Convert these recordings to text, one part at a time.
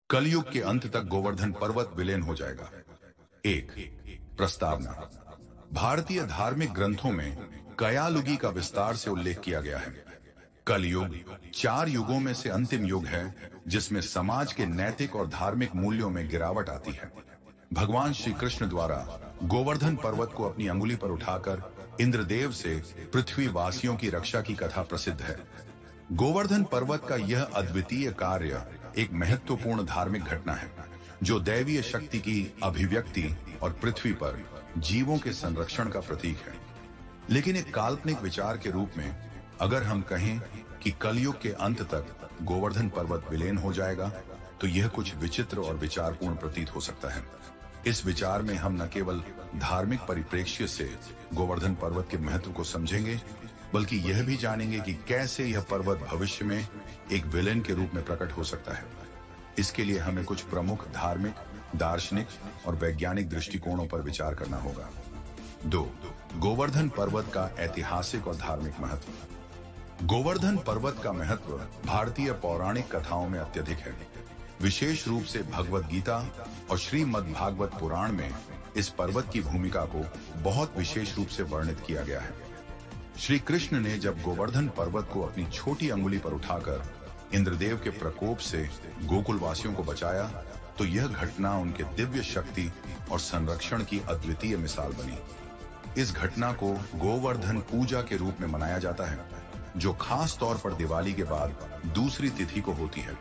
कलयुग के अंत तक गोवर्धन पर्वत विलीन हो जाएगा। एक प्रस्तावना। भारतीय धार्मिक ग्रंथों में कयालुगी का विस्तार से उल्लेख किया गया है। कलयुग 4 युगों में से अंतिम युग है जिसमें समाज के नैतिक और धार्मिक मूल्यों में गिरावट आती है। भगवान श्री कृष्ण द्वारा गोवर्धन पर्वत को अपनी अंगुली पर उठाकर इंद्रदेव से पृथ्वी वासियों की रक्षा की कथा प्रसिद्ध है। गोवर्धन पर्वत का यह अद्वितीय कार्य एक महत्वपूर्ण धार्मिक घटना है जो दैवीय शक्ति की अभिव्यक्ति और पृथ्वी पर जीवों के संरक्षण का प्रतीक है। लेकिन एक काल्पनिक विचार के रूप में अगर हम कहें कि कलयुग के अंत तक गोवर्धन पर्वत विलीन हो जाएगा तो यह कुछ विचित्र और विचारपूर्ण प्रतीत हो सकता है। इस विचार में हम न केवल धार्मिक परिप्रेक्ष्य से गोवर्धन पर्वत के महत्व को समझेंगे बल्कि यह भी जानेंगे कि कैसे यह पर्वत भविष्य में एक विलेन के रूप में प्रकट हो सकता है। इसके लिए हमें कुछ प्रमुख धार्मिक, दार्शनिक और वैज्ञानिक दृष्टिकोणों पर विचार करना होगा। 2. गोवर्धन पर्वत का ऐतिहासिक और धार्मिक महत्व। गोवर्धन पर्वत का महत्व भारतीय पौराणिक कथाओं में अत्यधिक है। विशेष रूप से भगवद गीता और श्रीमद् भागवत पुराण में इस पर्वत की भूमिका को बहुत विशेष रूप से वर्णित किया गया है। श्री कृष्ण ने जब गोवर्धन पर्वत को अपनी छोटी अंगुली पर उठाकर इंद्रदेव के प्रकोप से गोकुल वासियों को बचाया तो यह घटना उनके दिव्य शक्ति और संरक्षण की अद्वितीय मिसाल बनी। इस घटना को गोवर्धन पूजा के रूप में मनाया जाता है जो खास तौर पर दिवाली के बाद दूसरी तिथि को होती है।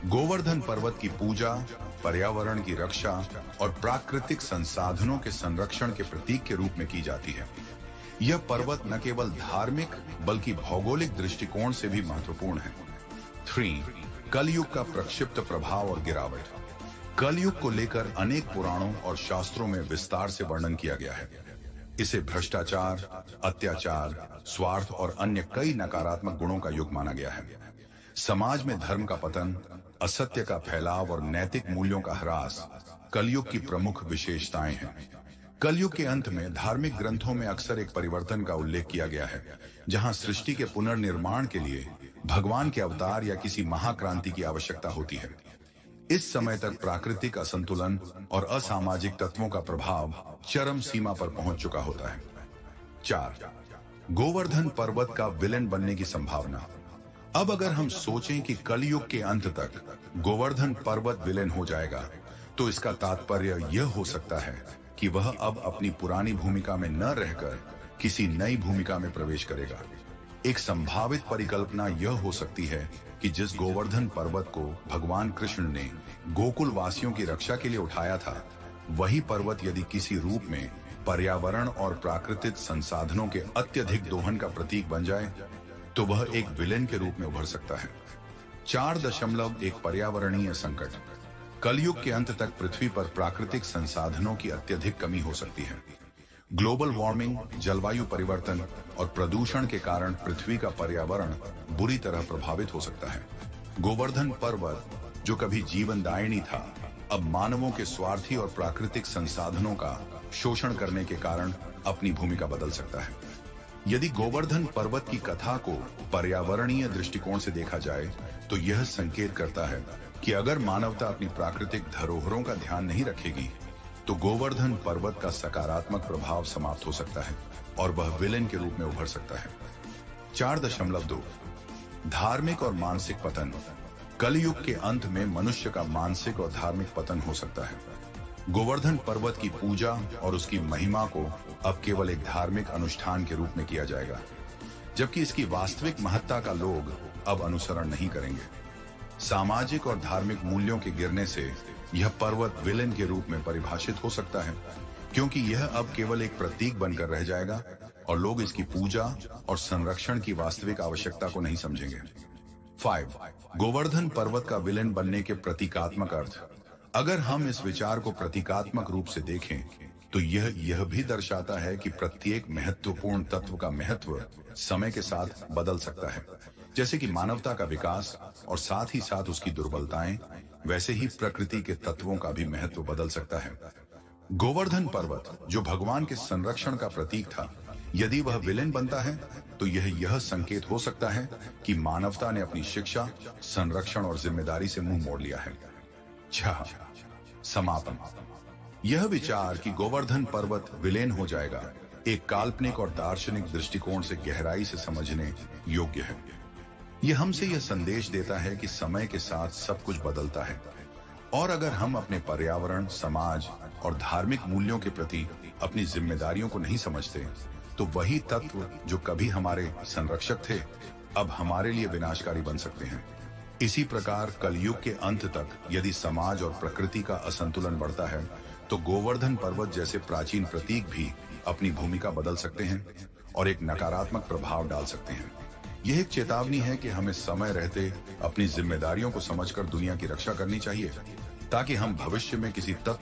गोवर्धन पर्वत की पूजा पर्यावरण की रक्षा और प्राकृतिक संसाधनों के संरक्षण के प्रतीक के रूप में की जाती है। यह पर्वत न केवल धार्मिक बल्कि भौगोलिक दृष्टिकोण से भी महत्वपूर्ण है। 3. कलयुग का प्रक्षिप्त प्रभाव और गिरावट। कलयुग को लेकर अनेक पुराणों और शास्त्रों में विस्तार से वर्णन किया गया है। इसे भ्रष्टाचार, अत्याचार, स्वार्थ और अन्य कई नकारात्मक गुणों का युग माना गया है। समाज में धर्म का पतन, असत्य का फैलाव और नैतिक मूल्यों का ह्रास कलयुग की प्रमुख विशेषताएं हैं। कलयुग के अंत में धार्मिक ग्रंथों में अक्सर एक परिवर्तन का उल्लेख किया गया है जहां सृष्टि के पुनर्निर्माण के लिए भगवान के अवतार या किसी महाक्रांति की आवश्यकता होती है। इस समय तक प्राकृतिक असंतुलन और असामाजिक तत्वों का प्रभाव चरम सीमा पर पहुंच चुका होता है। 4. गोवर्धन पर्वत का विलेन बनने की संभावना। अब अगर हम सोचें कि कलयुग के अंत तक गोवर्धन पर्वत विलेन हो जाएगा तो इसका तात्पर्य यह हो सकता है कि वह अब अपनी पुरानी भूमिका में न रहकर किसी नई भूमिका में प्रवेश करेगा। एक संभावित परिकल्पना यह हो सकती है कि जिस गोवर्धन पर्वत को भगवान कृष्ण ने गोकुल वासियों की रक्षा के लिए उठाया था वही पर्वत यदि किसी रूप में पर्यावरण और प्राकृतिक संसाधनों के अत्यधिक दोहन का प्रतीक बन जाए तो वह एक विलेन के रूप में उभर सकता है। 4.1 पर्यावरणीय संकट। कलयुग के अंत तक पृथ्वी पर प्राकृतिक संसाधनों की अत्यधिक कमी हो सकती है। ग्लोबल वार्मिंग, जलवायु परिवर्तन और प्रदूषण के कारण पृथ्वी का पर्यावरण बुरी तरह प्रभावित हो सकता है। गोवर्धन पर्वत जो कभी जीवनदायिनी था अब मानवों के स्वार्थी और प्राकृतिक संसाधनों का शोषण करने के कारण अपनी भूमिका बदल सकता है। यदि गोवर्धन पर्वत की कथा को पर्यावरणीय दृष्टिकोण से देखा जाए तो यह संकेत करता है कि अगर मानवता अपनी प्राकृतिक धरोहरों का ध्यान नहीं रखेगी तो गोवर्धन पर्वत का सकारात्मक प्रभाव समाप्त हो सकता है और वह विलेन के रूप में उभर सकता है। 4.2 धार्मिक और मानसिक पतन। कलयुग के अंत में मनुष्य का मानसिक और धार्मिक पतन हो सकता है। गोवर्धन पर्वत की पूजा और उसकी महिमा को अब केवल एक धार्मिक अनुष्ठान के रूप में किया जाएगा जबकि इसकी वास्तविक महत्ता का लोग अब अनुसरण नहीं करेंगे। सामाजिक और धार्मिक मूल्यों के गिरने से यह पर्वत विलेन के रूप में परिभाषित हो सकता है क्योंकि यह अब केवल एक प्रतीक बनकर रह जाएगा और लोग इसकी पूजा और संरक्षण की वास्तविक आवश्यकता को नहीं समझेंगे। 5. गोवर्धन पर्वत का विलेन बनने के प्रतीकात्मक अर्थ। अगर हम इस विचार को प्रतीकात्मक रूप से देखें तो यह भी दर्शाता है कि प्रत्येक महत्वपूर्ण तत्व का महत्व समय के साथ बदल सकता है। जैसे कि मानवता का विकास और साथ ही साथ उसकी दुर्बलताएं, वैसे ही प्रकृति के तत्वों का भी महत्व बदल सकता है। गोवर्धन पर्वत जो भगवान के संरक्षण का प्रतीक था यदि वह विलेन बनता है तो यह संकेत हो सकता है कि मानवता ने अपनी शिक्षा, संरक्षण और जिम्मेदारी से मुंह मोड़ लिया है। 6. समापन। यह विचार कि गोवर्धन पर्वत विलीन हो जाएगा एक काल्पनिक और दार्शनिक दृष्टिकोण से गहराई से समझने योग्य है। यह हमसे यह संदेश देता है कि समय के साथ सब कुछ बदलता है और अगर हम अपने पर्यावरण, समाज और धार्मिक मूल्यों के प्रति अपनी जिम्मेदारियों को नहीं समझते तो वही तत्व जो कभी हमारे संरक्षक थे अब हमारे लिए विनाशकारी बन सकते हैं। इसी प्रकार कलयुग के अंत तक यदि समाज और प्रकृति का असंतुलन बढ़ता है तो गोवर्धन पर्वत जैसे प्राचीन प्रतीक भी अपनी भूमिका बदल सकते हैं और एक नकारात्मक प्रभाव डाल सकते हैं। यह एक चेतावनी है कि हमें समय रहते अपनी जिम्मेदारियों को समझकर दुनिया की रक्षा करनी चाहिए ताकि हम भविष्य में किसी तत्व